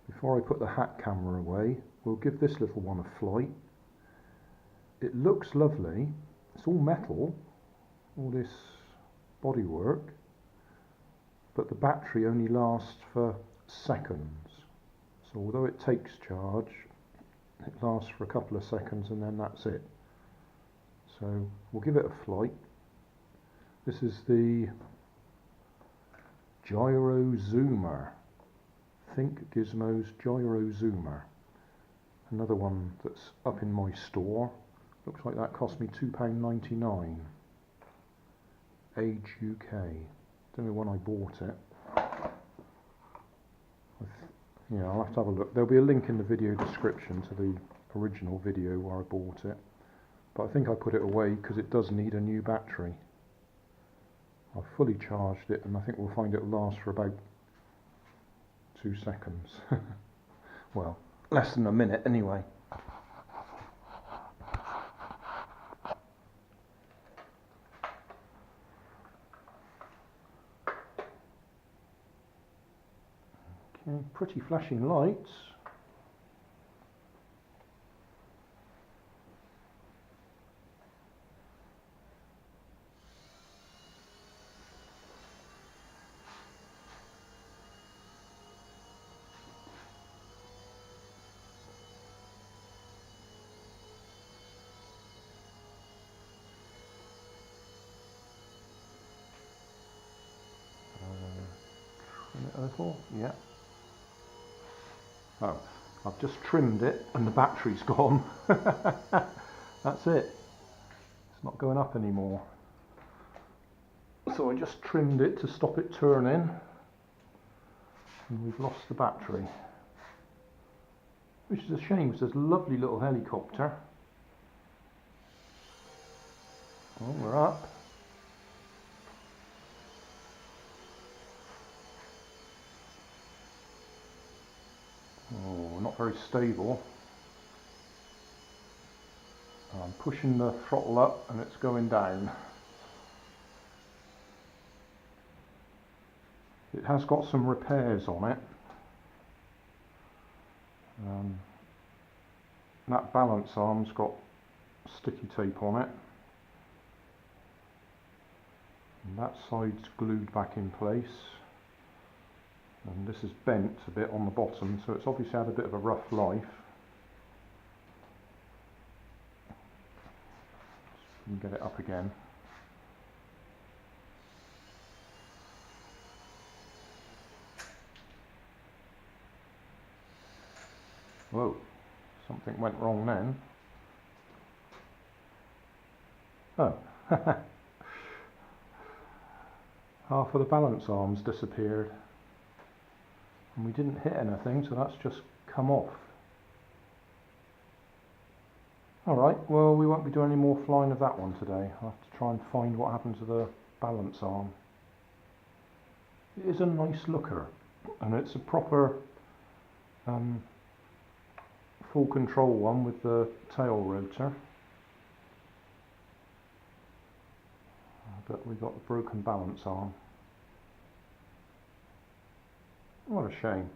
before I put the hat camera away, we'll give this little one a flight. It looks lovely. It's all metal, all this bodywork, but the battery only lasts for seconds. So although it takes charge, it lasts for a couple of seconds and then that's it. So we'll give it a flight. This is the Gyro Zoomer. Think Gizmo's Gyro Zoomer. Another one that's up in my store. Looks like that cost me £2.99. Age UK. Don't know when I bought it. Yeah, I'll have to have a look. There'll be a link in the video description to the original video where I bought it. But I think I put it away because it does need a new battery. I've fully charged it and I think we'll find it'll last for about 2 seconds. Well, less than a minute anyway. Okay, pretty flashing lights. Trim it a little, yeah. Oh, I've just trimmed it and the battery's gone. That's it. It's not going up anymore. So I just trimmed it to stop it turning and we've lost the battery. Which is a shame because there's a lovely little helicopter. Oh, we're up. Oh, not very stable. I'm pushing the throttle up and it's going down. It has got some repairs on it. That balance arm's got sticky tape on it. And that side's glued back in place. And this is bent a bit on the bottom, so it's obviously had a bit of a rough life. You can get it up again. Whoa, something went wrong then. Oh, half of the balance arms disappeared. And we didn't hit anything, so that's just come off. Alright, well we won't be doing any more flying of that one today. I'll have to try and find what happened to the balance arm. It is a nice looker, and it's a proper full control one with the tail rotor. But we got the broken balance arm. What a shame.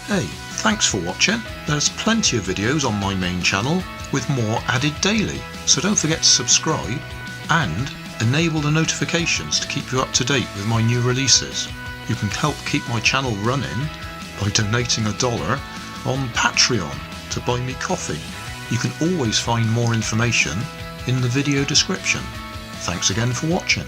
Hey, thanks for watching. There's plenty of videos on my main channel with more added daily, so don't forget to subscribe and enable the notifications to keep you up to date with my new releases. You can help keep my channel running by donating $1 on Patreon to buy me coffee. You can always find more information in the video description. Thanks again for watching.